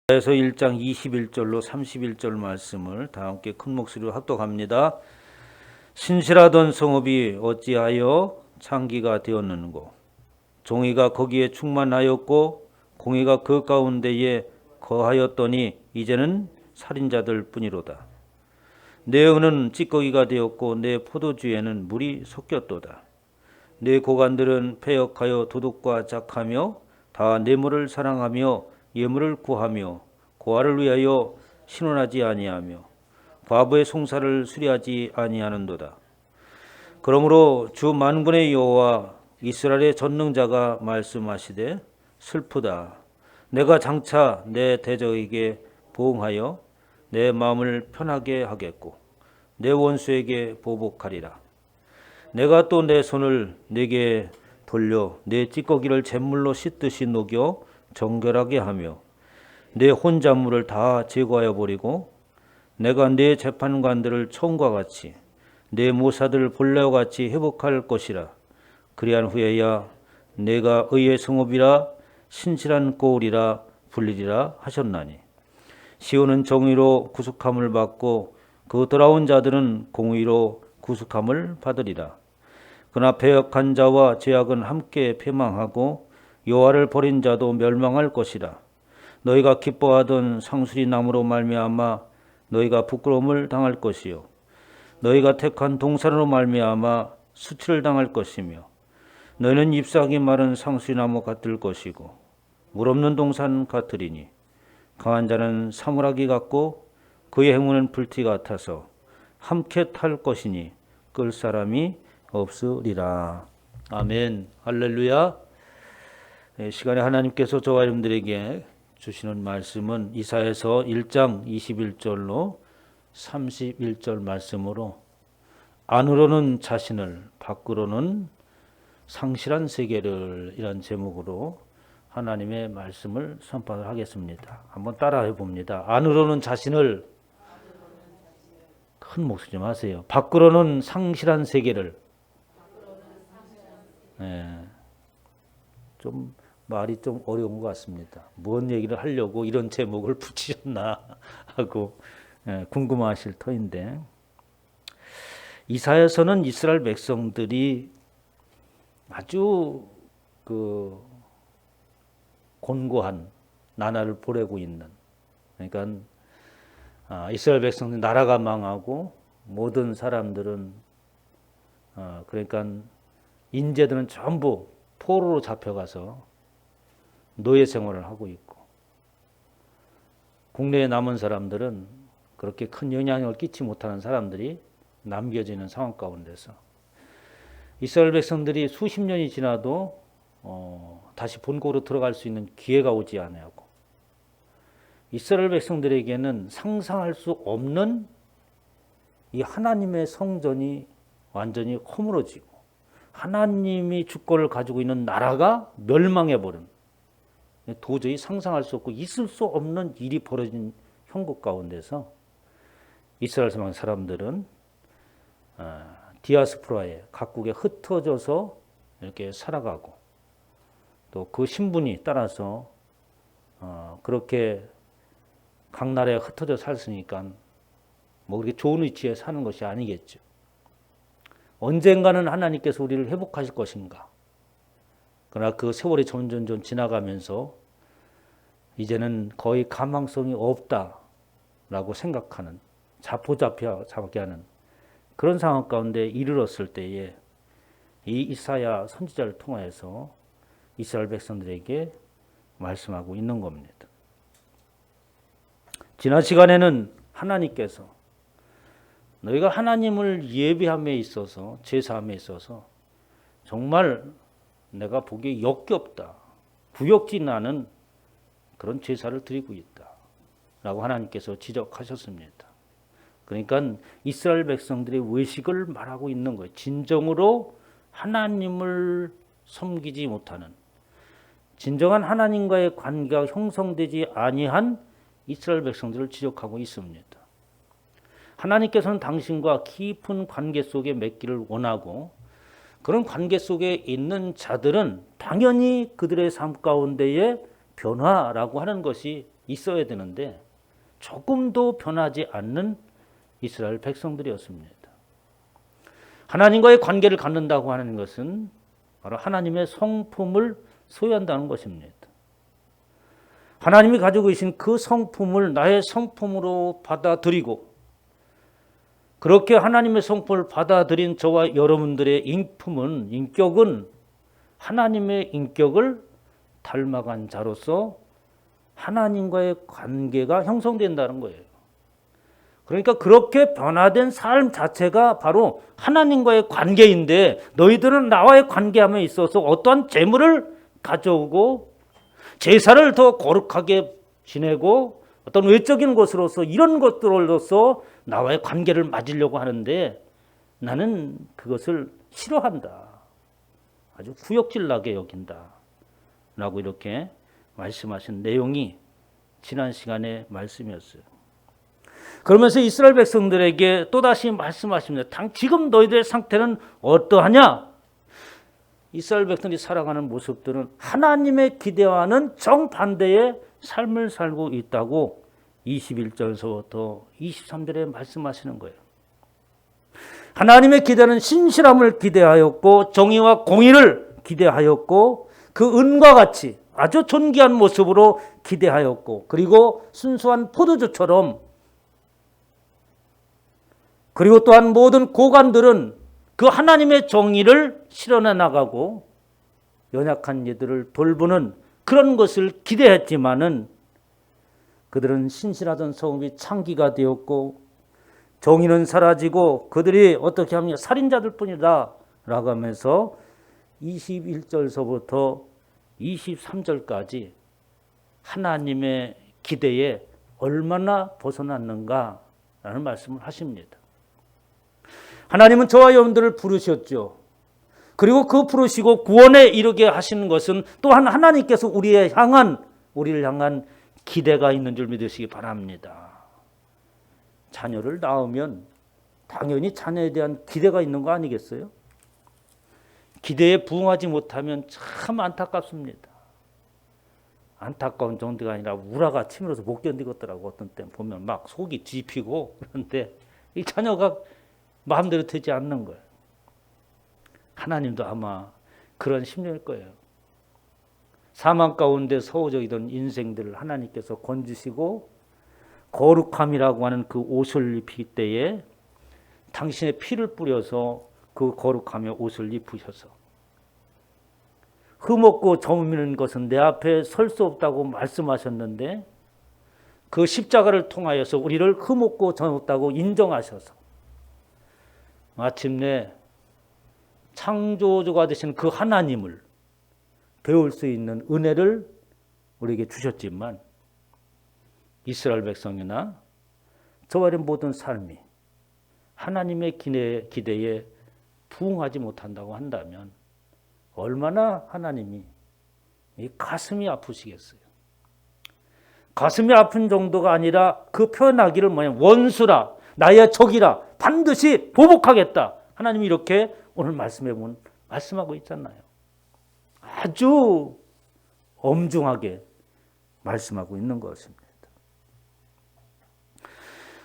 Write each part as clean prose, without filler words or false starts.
에서 1장 21절로 31절 말씀을 다 함께 큰 목소리로 합독합니다. 신실하던 성읍이 어찌하여 창기가 되었는고, 종이가 거기에 충만하였고 공의가 그 가운데에 거하였더니 이제는 살인자들 뿐이로다. 내 은은 찌꺼기가 되었고 내 포도주에는 물이 섞였도다. 내 고관들은 패역하여 도둑과 짝하며 다 뇌물을 사랑하며 예물을 구하며 고아를 위하여 신원하지 아니하며 과부의 송사를 수리하지 아니하는도다. 그러므로 주 만군의 여호와 이스라엘의 전능자가 말씀하시되 슬프다. 내가 장차 내 대적에게 보응하여 내 마음을 편하게 하겠고 내 원수에게 보복하리라. 내가 또 내 손을 내게 돌려 내 찌꺼기를 잿물로 씻듯이 녹여 정결하게 하며 내 혼잣물을 다 제거하여 버리고 내가 내 재판관들을 처음과 같이 내 모사들 본래와 같이 회복할 것이라. 그리한 후에야 내가 의의 성읍이라 신실한 고을이라 불리리라 하셨나니, 시온은 정의로 구속함을 받고 그 돌아온 자들은 공의로 구속함을 받으리라. 그러나 패역한 자와 죄악은 함께 패망하고 여호와를 버린 자도 멸망할 것이라. 너희가 기뻐하던 상수리 나무로 말미암아 너희가 부끄러움을 당할 것이요 너희가 택한 동산으로 말미암아 수치를 당할 것이며 너희는 잎사귀 마른 상수리 나무 같을 것이고 물 없는 동산 같으리니 강한 자는 사물하기 같고 그의 행운은 불티 같아서 함께 탈 것이니 끌 사람이 없으리라. 아멘. 할렐루야. 시간에 하나님께서 저와 여러분들에게 주시는 말씀은 이사야서 1장 21절로 31절 말씀으로 안으로는 자신을 밖으로는 상실한 세계를 이란 제목으로 하나님의 말씀을 선포를 하겠습니다. 한번 따라해 봅니다. 안으로는 자신을, 큰 목소리 좀 하세요. 밖으로는 상실한 세계를. 좀 말이 좀 어려운 것 같습니다. 뭔 얘기를 하려고 이런 제목을 붙이셨나 하고 궁금하실 터인데, 이사야서는 이스라엘 백성들이 아주 곤고한 나날을 보내고 있는, 그러니까 이스라엘 백성들 나라가 망하고 모든 사람들은 그러니까 인재들은 전부 포로로 잡혀가서 노예 생활을 하고 있고, 국내에 남은 사람들은 그렇게 큰 영향을 끼치 못하는 사람들이 남겨지는 상황 가운데서 이스라엘 백성들이 수십 년이 지나도 다시 본국으로 들어갈 수 있는 기회가 오지 않았고, 이스라엘 백성들에게는 상상할 수 없는 이 하나님의 성전이 완전히 허물어지고 하나님이 주권을 가지고 있는 나라가 멸망해버린, 도저히 상상할 수 없고 있을 수 없는 일이 벌어진 형국 가운데서 이스라엘 사람들은 디아스포라에 각국에 흩어져서 이렇게 살아가고, 또 그 신분이 따라서 그렇게 각 나라에 흩어져 살았으니까 뭐 그렇게 좋은 위치에 사는 것이 아니겠죠. 언젠가는 하나님께서 우리를 회복하실 것인가. 그러나 그 세월이 점점 지나가면서 이제는 거의 가망성이 없다라고 생각하는, 자포자기하게 하는 그런 상황 가운데 이르렀을 때에 이 이사야 선지자를 통하여서 이스라엘 백성들에게 말씀하고 있는 겁니다. 지난 시간에는 하나님께서 너희가 하나님을 예배함에 있어서, 제사함에 있어서 정말 내가 보기에 역겹다, 구역질 나는 그런 제사를 드리고 있다 라고 하나님께서 지적하셨습니다. 그러니까 이스라엘 백성들의 외식을 말하고 있는 거예요. 진정으로 하나님을 섬기지 못하는, 진정한 하나님과의 관계가 형성되지 아니한 이스라엘 백성들을 지적하고 있습니다. 하나님께서는 당신과 깊은 관계 속에 맺기를 원하고, 그런 관계 속에 있는 자들은 당연히 그들의 삶 가운데에 변화라고 하는 것이 있어야 되는데 조금도 변하지 않는 이스라엘 백성들이었습니다. 하나님과의 관계를 갖는다고 하는 것은 바로 하나님의 성품을 소유한다는 것입니다. 하나님이 가지고 계신 그 성품을 나의 성품으로 받아들이고 그렇게 하나님의 성품을 받아들인 저와 여러분들의 인격은 하나님의 인격을 닮아간 자로서 하나님과의 관계가 형성된다는 거예요. 그러니까 그렇게 변화된 삶 자체가 바로 하나님과의 관계인데 너희들은 나와의 관계함에 있어서 어떠한 재물을 가져오고 제사를 더 거룩하게 지내고 어떤 외적인 것으로서 이런 것들로서 나와의 관계를 맺으려고 하는데 나는 그것을 싫어한다. 아주 구역질나게 여긴다. 라고 이렇게 말씀하신 내용이 지난 시간의 말씀이었어요. 그러면서 이스라엘 백성들에게 또다시 말씀하십니다. 지금 너희들의 상태는 어떠하냐? 이스라엘 백성들이 살아가는 모습들은 하나님의 기대와는 정반대의 삶을 살고 있다고 21절에서부터 23절에 말씀하시는 거예요. 하나님의 기대는 신실함을 기대하였고 정의와 공의를 기대하였고 그 은과 같이 아주 존귀한 모습으로 기대하였고 그리고 순수한 포도주처럼 그리고 또한 모든 고관들은 그 하나님의 정의를 실현해 나가고 연약한 이들을 돌보는 그런 것을 기대했지만은 그들은 신실하던 성읍이 창기가 되었고 정의는 사라지고 그들이 어떻게 하면 살인자들 뿐이다 라고 하면서 21절서부터 23절까지 하나님의 기대에 얼마나 벗어났는가 라는 말씀을 하십니다. 하나님은 저와 여러분들을 부르셨죠. 그리고 그 부르시고 구원에 이르게 하시는 것은 또한 하나님께서 우리를 향한 기대가 있는 줄 믿으시기 바랍니다. 자녀를 낳으면 당연히 자녀에 대한 기대가 있는 거 아니겠어요? 기대에 부응하지 못하면 참 안타깝습니다. 안타까운 정도가 아니라 우라가 치밀어서 못 견디겠더라고. 어떤 때 보면 막 속이 뒤피고 그런데 이 자녀가 마음대로 되지 않는 거예요. 하나님도 아마 그런 심령일 거예요. 사망 가운데 소호적이던 인생들을 하나님께서 건지시고 거룩함이라고 하는 그 옷을 입힐 때에 당신의 피를 뿌려서 그 거룩함의 옷을 입으셔서 흠없고 저미는 것은 내 앞에 설 수 없다고 말씀하셨는데 그 십자가를 통하여서 우리를 흠없고 저없다고 인정하셔서 마침내 창조주가 되신 그 하나님을 배울 수 있는 은혜를 우리에게 주셨지만 이스라엘 백성이나 저와 모든 삶이 하나님의 기대에 부응하지 못한다고 한다면 얼마나 하나님이 가슴이 아프시겠어요. 가슴이 아픈 정도가 아니라 그 표현하기를 원수라 나의 적이라 반드시 보복하겠다. 하나님이 이렇게 오늘 말씀해 보면 말씀하고 있잖아요. 아주 엄중하게 말씀하고 있는 것입니다.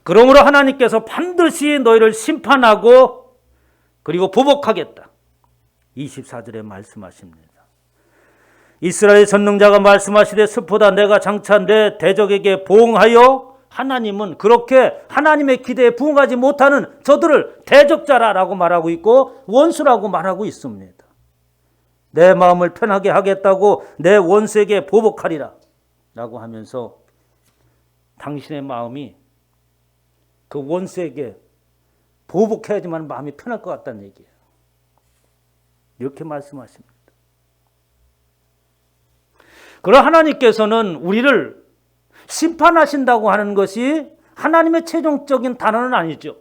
그러므로 하나님께서 반드시 너희를 심판하고 그리고 보복하겠다. 24절에 말씀하십니다. 이스라엘 전능자가 말씀하시되 슬프다 내가 장차 내 대적에게 보응하여 하나님은 그렇게 하나님의 기대에 부응하지 못하는 저들을 대적자라고 말하고 있고 원수라고 말하고 있습니다. 내 마음을 편하게 하겠다고 내 원수에게 보복하리라 라고 하면서 당신의 마음이 그 원수에게 보복해야지만 마음이 편할 것 같다는 얘기예요. 이렇게 말씀하십니다. 그러나 하나님께서는 우리를 심판하신다고 하는 것이 하나님의 최종적인 단어는 아니죠.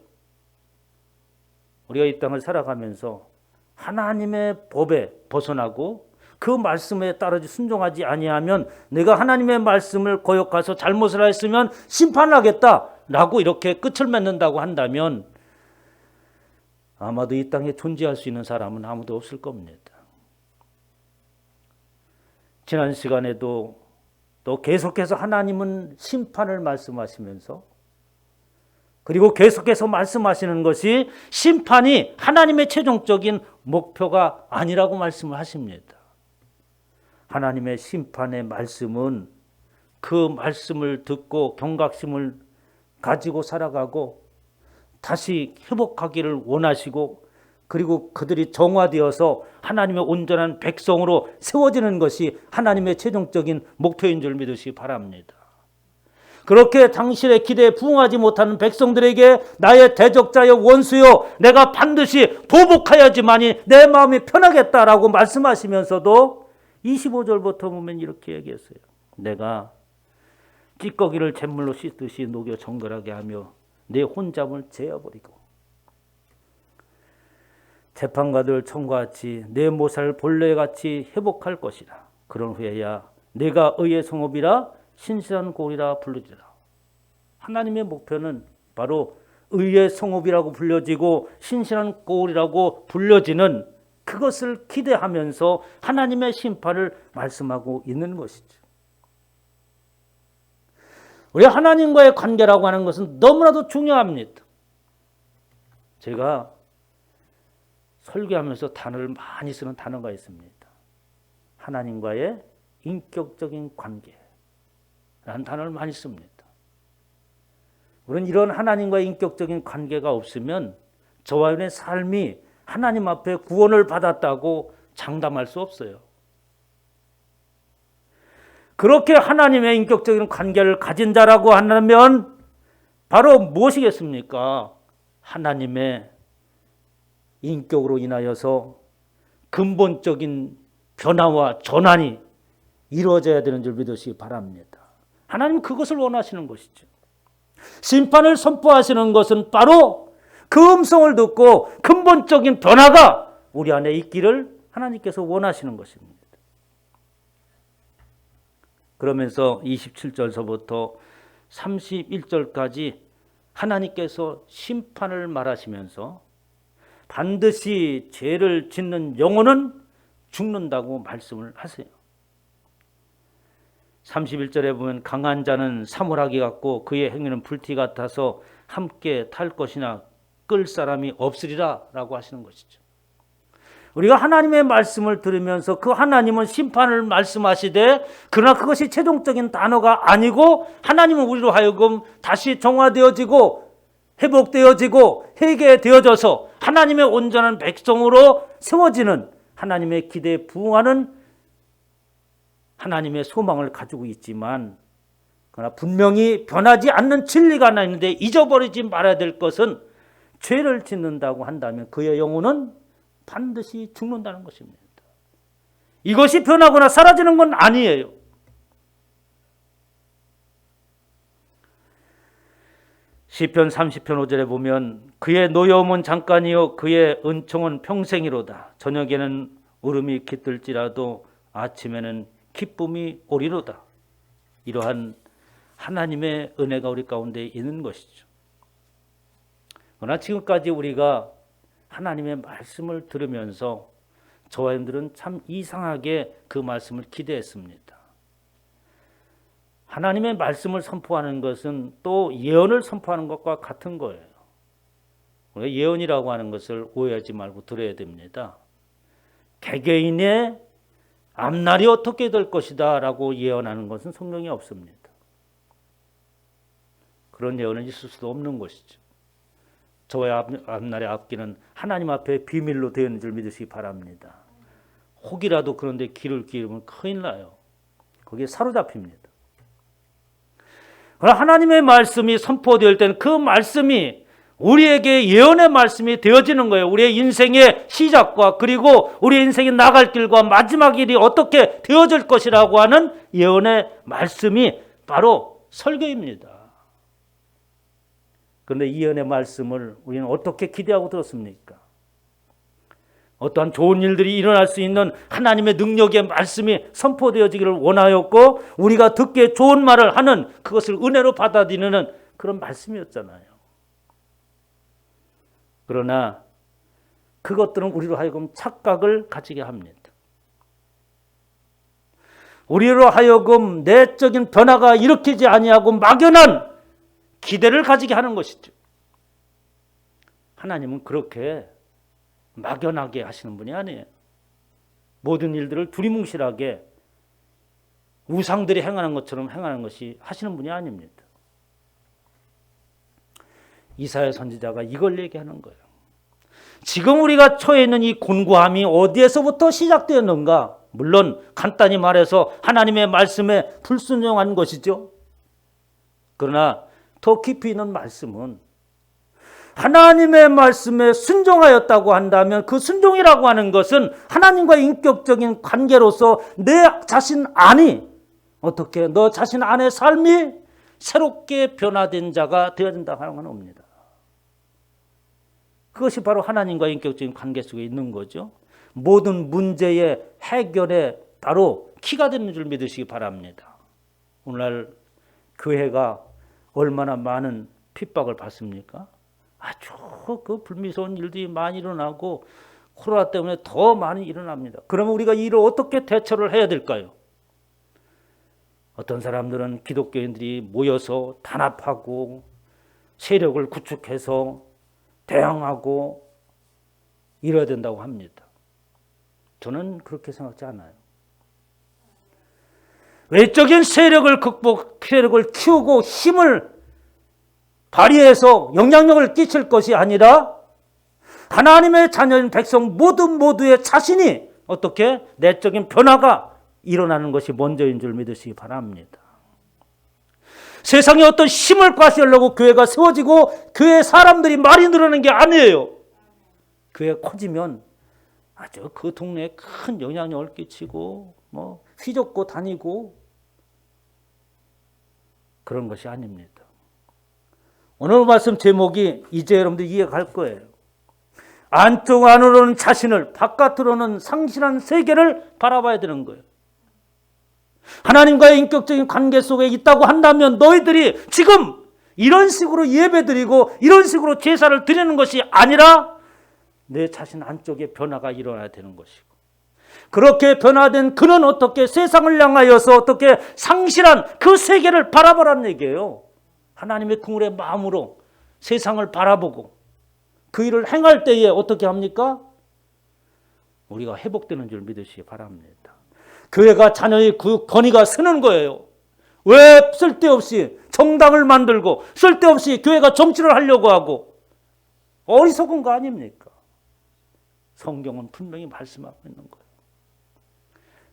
우리가 이 땅을 살아가면서 하나님의 법에 벗어나고 그 말씀에 따르지 순종하지 아니하면 내가 하나님의 말씀을 거역해서 잘못을 했으면 심판하겠다라고 이렇게 끝을 맺는다고 한다면 아마도 이 땅에 존재할 수 있는 사람은 아무도 없을 겁니다. 지난 시간에도 또 계속해서 하나님은 심판을 말씀하시면서, 그리고 계속해서 말씀하시는 것이 심판이 하나님의 최종적인 목표가 아니라고 말씀을 하십니다. 하나님의 심판의 말씀은 그 말씀을 듣고 경각심을 가지고 살아가고 다시 회복하기를 원하시고, 그리고 그들이 정화되어서 하나님의 온전한 백성으로 세워지는 것이 하나님의 최종적인 목표인 줄 믿으시기 바랍니다. 그렇게 당신의 기대에 부응하지 못하는 백성들에게 나의 대적자여 원수여 내가 반드시 보복하여야지만이 내 마음이 편하겠다라고 말씀하시면서도 25절부터 보면 이렇게 얘기했어요. 내가 찌꺼기를 잿물로 씻듯이 녹여 정결하게 하며 내 혼잡을 제어버리고 재판관들 청과 같이 내 모살을 본래같이 회복할 것이라. 그런 후에야 내가 의의 성읍이라 신실한 고리라 불러지라. 하나님의 목표는 바로 의의 성읍이라고 불려지고 신실한 고리라고 불려지는 그것을 기대하면서 하나님의 심판을 말씀하고 있는 것이죠. 우리 하나님과의 관계라고 하는 것은 너무나도 중요합니다. 제가 설교하면서 단어를 많이 쓰는 단어가 있습니다. 하나님과의 인격적인 관계라는 단어를 많이 씁니다. 우리는 이런 하나님과의 인격적인 관계가 없으면 저와 여러분의 삶이 하나님 앞에 구원을 받았다고 장담할 수 없어요. 그렇게 하나님의 인격적인 관계를 가진 자라고 한다면 바로 무엇이겠습니까? 하나님의 인격으로 인하여서 근본적인 변화와 전환이 이루어져야 되는 줄 믿으시기 바랍니다. 하나님은 그것을 원하시는 것이죠. 심판을 선포하시는 것은 바로 그 음성을 듣고 근본적인 변화가 우리 안에 있기를 하나님께서 원하시는 것입니다. 그러면서 27절서부터 31절까지 하나님께서 심판을 말하시면서 반드시 죄를 짓는 영혼은 죽는다고 말씀을 하세요. 31절에 보면 강한 자는 사물하기 같고 그의 행위는 불티 같아서 함께 탈 것이나 끌 사람이 없으리라 라고 하시는 것이죠. 우리가 하나님의 말씀을 들으면서 그 하나님은 심판을 말씀하시되, 그러나 그것이 최종적인 단어가 아니고 하나님은 우리로 하여금 다시 정화되어지고 회복되어지고 회개되어져서 하나님의 온전한 백성으로 세워지는 하나님의 기대에 부응하는 하나님의 소망을 가지고 있지만, 그러나 분명히 변하지 않는 진리가 하나 있는데 잊어버리지 말아야 될 것은 죄를 짓는다고 한다면 그의 영혼은 반드시 죽는다는 것입니다. 이것이 변하거나 사라지는 건 아니에요. 시편 30편 5절에 보면 그의 노여움은 잠깐이요 그의 은총은 평생이로다. 저녁에는 울음이 깃들지라도 아침에는 기쁨이 오리로다. 이러한 하나님의 은혜가 우리 가운데 있는 것이죠. 그러나 지금까지 우리가 하나님의 말씀을 들으면서 저와 여러분들은 참 이상하게 그 말씀을 기대했습니다. 하나님의 말씀을 선포하는 것은 또 예언을 선포하는 것과 같은 거예요. 우리가 예언이라고 하는 것을 오해하지 말고 들어야 됩니다. 개개인의 앞날이 어떻게 될 것이다 라고 예언하는 것은 성경에 없습니다. 그런 예언은 있을 수도 없는 것이죠. 저의 앞날의 앞길은 하나님 앞에 비밀로 되어 있는 줄 믿으시기 바랍니다. 혹이라도 그런데 길을 기르면 큰일 나요. 거기에 사로잡힙니다. 그러나 하나님의 말씀이 선포될 때는 그 말씀이 우리에게 예언의 말씀이 되어지는 거예요. 우리의 인생의 시작과 그리고 우리의 인생이 나갈 길과 마지막 일이 어떻게 되어질 것이라고 하는 예언의 말씀이 바로 설교입니다. 그런데 이 예언의 말씀을 우리는 어떻게 기대하고 들었습니까? 어떠한 좋은 일들이 일어날 수 있는 하나님의 능력의 말씀이 선포되어지기를 원하였고 우리가 듣기에 좋은 말을 하는 그것을 은혜로 받아들이는 그런 말씀이었잖아요. 그러나 그것들은 우리로 하여금 착각을 가지게 합니다. 우리로 하여금 내적인 변화가 일으키지 아니하고 막연한 기대를 가지게 하는 것이죠. 하나님은 그렇게 막연하게 하시는 분이 아니에요. 모든 일들을 두리뭉실하게 우상들이 행하는 것처럼 행하는 것이 하시는 분이 아닙니다. 이사야 선지자가 이걸 얘기하는 거예요. 지금 우리가 처해 있는 이 곤고함이 어디에서부터 시작되었는가? 물론 간단히 말해서 하나님의 말씀에 불순종한 것이죠. 그러나 더 깊이 있는 말씀은 하나님의 말씀에 순종하였다고 한다면 그 순종이라고 하는 것은 하나님과의 인격적인 관계로서 내 자신 안이 어떻게 너 자신 안의 삶이 새롭게 변화된 자가 되어진다고 하는 건 없습니다. 그것이 바로 하나님과의 인격적인 관계 속에 있는 거죠. 모든 문제의 해결에 바로 키가 되는 줄 믿으시기 바랍니다. 오늘날 교회가 얼마나 많은 핍박을 받습니까? 아주 그 불미스러운 일들이 많이 일어나고 코로나 때문에 더 많이 일어납니다. 그러면 우리가 이를 어떻게 대처를 해야 될까요? 어떤 사람들은 기독교인들이 모여서 단합하고 세력을 구축해서 대항하고 이뤄야 된다고 합니다. 저는 그렇게 생각하지 않아요. 외적인 세력을 세력을 키우고 힘을 발휘해서 영향력을 끼칠 것이 아니라 하나님의 자녀인 백성 모두의 자신이 어떻게 내적인 변화가 일어나는 것이 먼저인 줄 믿으시기 바랍니다. 세상에 어떤 힘을 과시하려고 교회가 세워지고 교회 사람들이 많이 늘어나는 게 아니에요. 교회가 커지면 아주 그 동네에 큰 영향력을 끼치고 휘젓고 다니고 그런 것이 아닙니다. 오늘 말씀 제목이 이제 여러분들 이해갈 거예요. 안쪽 안으로는 자신을, 바깥으로는 상실한 세계를 바라봐야 되는 거예요. 하나님과의 인격적인 관계 속에 있다고 한다면 너희들이 지금 이런 식으로 예배드리고 이런 식으로 제사를 드리는 것이 아니라 내 자신 안쪽에 변화가 일어나야 되는 것이고, 그렇게 변화된 그는 어떻게 세상을 향하여서 어떻게 상실한 그 세계를 바라보라는 얘기예요. 하나님의 긍휼의 마음으로 세상을 바라보고 그 일을 행할 때에 어떻게 합니까? 우리가 회복되는 줄 믿으시기 바랍니다. 교회가 자녀의 그 권위가 서는 거예요. 왜 쓸데없이 정당을 만들고 쓸데없이 교회가 정치를 하려고 하고 어리석은 거 아닙니까? 성경은 분명히 말씀하고 있는 거예요.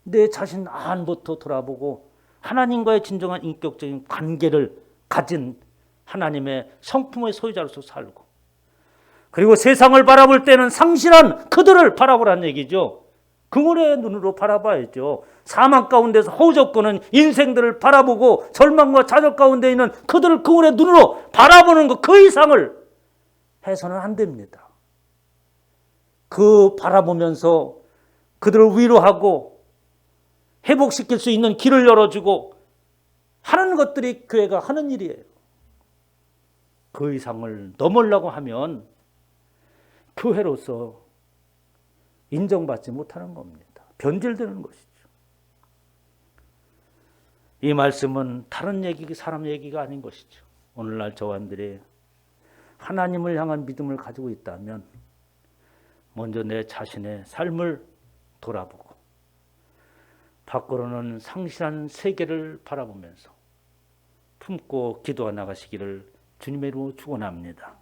내 자신 안부터 돌아보고 하나님과의 진정한 인격적인 관계를 가진 하나님의 성품의 소유자로서 살고, 그리고 세상을 바라볼 때는 상실한 그들을 바라보라는 얘기죠. 긍휼의 눈으로 바라봐야죠. 사망 가운데서 허우적거는 인생들을 바라보고 절망과 좌절 가운데 있는 그들을 긍휼의 눈으로 바라보는 것, 그 이상을 해서는 안 됩니다. 그 바라보면서 그들을 위로하고 회복시킬 수 있는 길을 열어주고 하는 것들이 교회가 하는 일이에요. 그 이상을 넘으려고 하면 교회로서 인정받지 못하는 겁니다. 변질되는 것이죠. 이 말씀은 다른 얘기, 사람 얘기가 아닌 것이죠. 오늘날 저한들이 하나님을 향한 믿음을 가지고 있다면 먼저 내 자신의 삶을 돌아보고 밖으로는 상실한 세계를 바라보면서 품고 기도해 나가시기를 주님의 이름으로 축원합니다.